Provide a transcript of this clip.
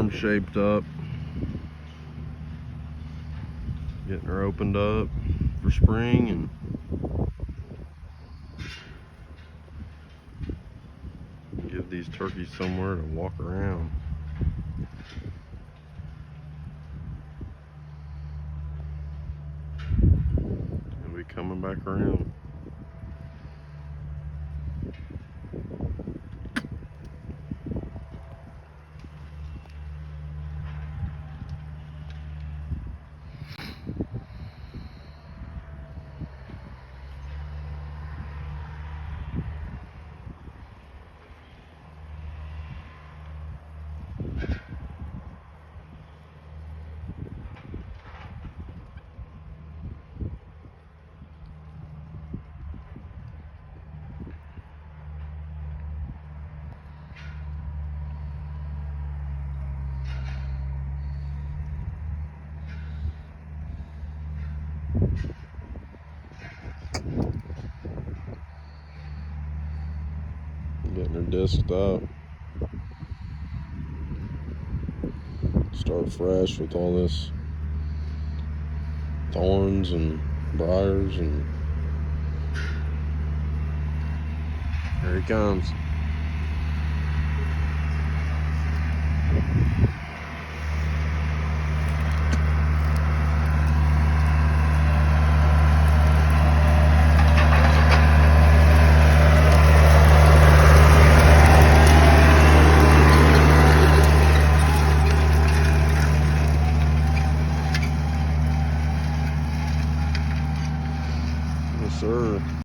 farm shaped up. Getting her opened up for spring and give these turkeys somewhere to walk around. And we coming back around. Getting her disked up. Start fresh with all this thorns and briars, and here he comes. Yes, sir.